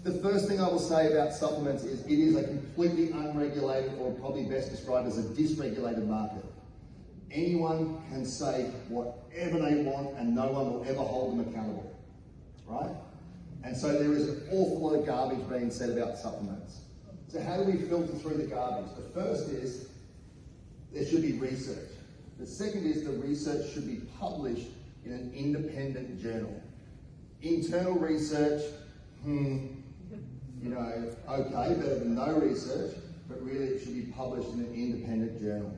The first thing I will say about supplements is it is a completely unregulated, or probably best described as a dysregulated market. Anyone can say whatever they want and no one will ever hold them accountable, right? And so there is an awful lot of garbage being said about supplements. So how do we filter through the garbage? The first is there should be research. The second is the research should be published in an independent journal. Internal research, okay, better than no research, but really it should be published in an independent journal.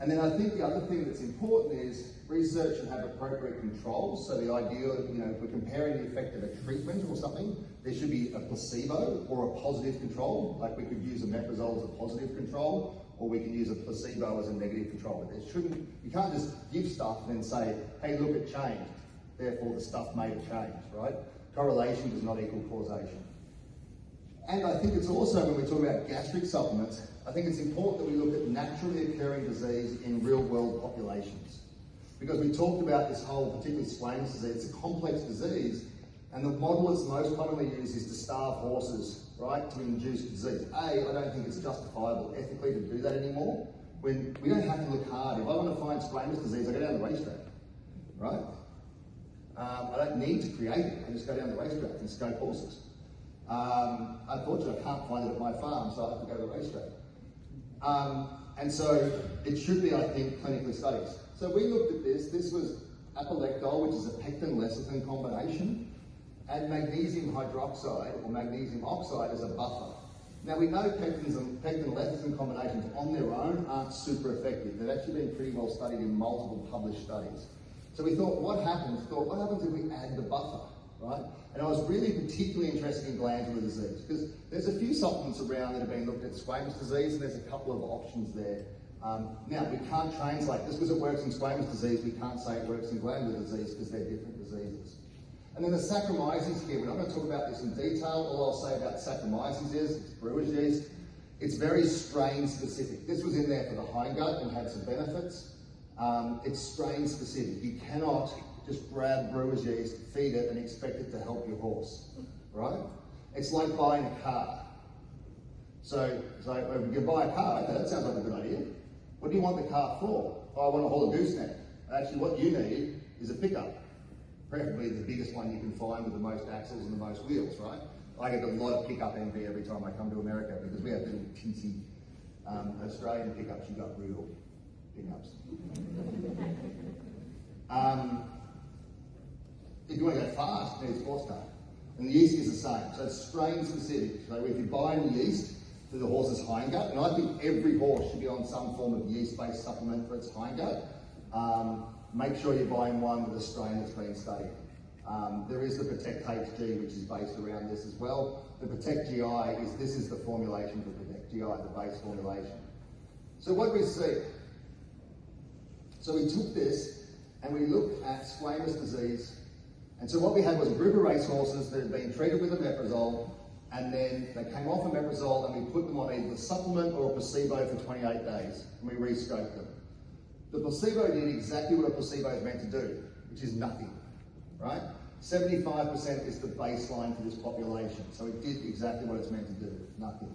And then I think the other thing that's important is research should have appropriate controls. So the idea of, if we're comparing the effect of a treatment or something, there should be a placebo or a positive control. Like we could use omeprazole as a positive control, or we can use a placebo as a negative control. But you can't just give stuff and then say, hey, look, it changed. Therefore, the stuff made it change, right? Correlation does not equal causation. And I think it's also, when we talk about gastric supplements, I think it's important that we look at naturally occurring disease in real-world populations. Because we talked about this whole, particularly squamous disease, it's a complex disease, and the model that's most commonly used is to starve horses, right, to induce disease. I don't think it's justifiable ethically to do that anymore. When we don't have to look hard. If I want to find squamous disease, I go down the racetrack, right? I don't need to create it. I just go down the racetrack and scope horses. Unfortunately, I can't find it at my farm, so I have to go to the racetrack. And so it should be, I think, clinically studied. So we looked at this. This was apolectol, which is a pectin-lecithin combination, and magnesium hydroxide or magnesium oxide as a buffer. Now we know pectin-lecithin combinations on their own aren't super effective. They've actually been pretty well studied in multiple published studies. So we thought, what happens if we add the buffer, right? And I was really particularly interested in glandular disease, because there's a few supplements around that have been looked at squamous disease, and there's a couple of options there. Now, we can't translate, just because it works in squamous disease, we can't say it works in glandular disease, because they're different diseases. And then the Saccharomyces here, we're not going to talk about this in detail. All I'll say about Saccharomyces is, it's brewer's yeast. It's very strain specific. This was in there for the hindgut and had some benefits. It's strain specific. You cannot just grab brewer's yeast, feed it, and expect it to help your horse, right? It's like buying a car. So if you buy a car, okay, that sounds like a good idea. What do you want the car for? Oh, I want to haul a gooseneck. Actually, what you need is a pickup. Preferably the biggest one you can find with the most axles and the most wheels, right? I get a lot of pickup envy every time I come to America, because we have little teensy Australian pickups. You've got real pickups. If you want to go fast, you need a sports car. And the yeast is the same. So it's strain specific. So if you're buying yeast for the horse's hindgut, and I think every horse should be on some form of yeast-based supplement for its hindgut, make sure you're buying one with a strain that's been studied. There is the Protect HG, which is based around this as well. The Protect GI this is the formulation for Protect GI, the base formulation. So what do we see? So we took this and we looked at squamous disease. And so what we had was a group of racehorses that had been treated with omeprazole, and then they came off omeprazole and we put them on either a supplement or a placebo for 28 days, and we re-scoped them. The placebo did exactly what a placebo is meant to do, which is nothing, right? 75% is the baseline for this population, so it did exactly what it's meant to do, nothing.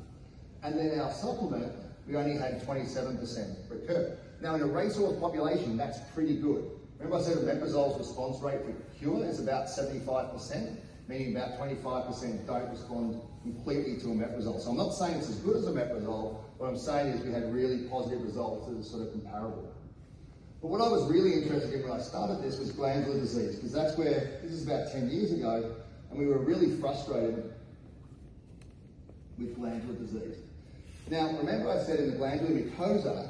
And then our supplement, we only had 27% recur. Now in a racehorse population, that's pretty good. Remember I said omeprazole's response rate for cure is about 75%, meaning about 25% don't respond completely to omeprazole. So I'm not saying it's as good as omeprazole, what I'm saying is we had really positive results that are sort of comparable. But what I was really interested in when I started this was glandular disease, because that's where, this is about 10 years ago, and we were really frustrated with glandular disease. Now, remember I said in the glandular mucosa,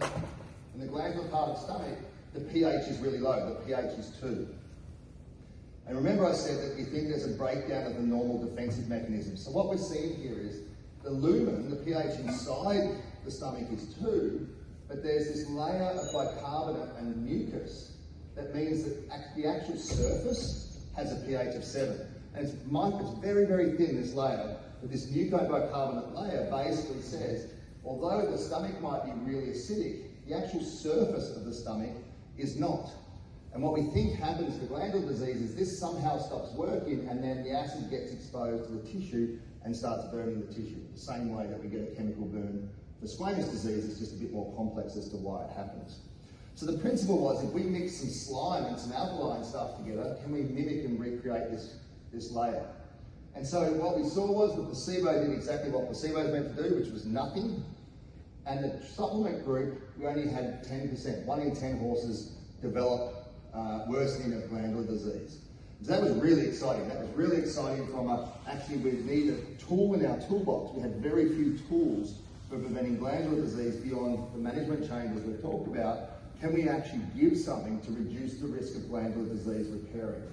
in the glandular part of the stomach, the pH is really low, the pH is 2. And remember I said that we think there's a breakdown of the normal defensive mechanism. So what we're seeing here is the lumen, the pH inside the stomach is 2, but there's this layer of bicarbonate and mucus that means that the actual surface has a pH of 7. And it's very, very thin, this layer, but this mucobicarbonate layer basically says, although the stomach might be really acidic, the actual surface of the stomach is not. And what we think happens to glandular disease is this somehow stops working, and then the acid gets exposed to the tissue and starts burning the tissue, the same way that we get a chemical burn for squamous disease. It's just a bit more complex as to why it happens. So the principle was, if we mix some slime and some alkaline stuff together, can we mimic and recreate this layer? And so what we saw was the placebo did exactly what placebo is meant to do, which was nothing. And the supplement group, we only had 10%. 1 in 10 horses developed worsening of glandular disease. So that was really exciting. That was really exciting from actually we need a tool in our toolbox. We had very few tools for preventing glandular disease beyond the management changes we've talked about. Can we actually give something to reduce the risk of glandular disease recurring?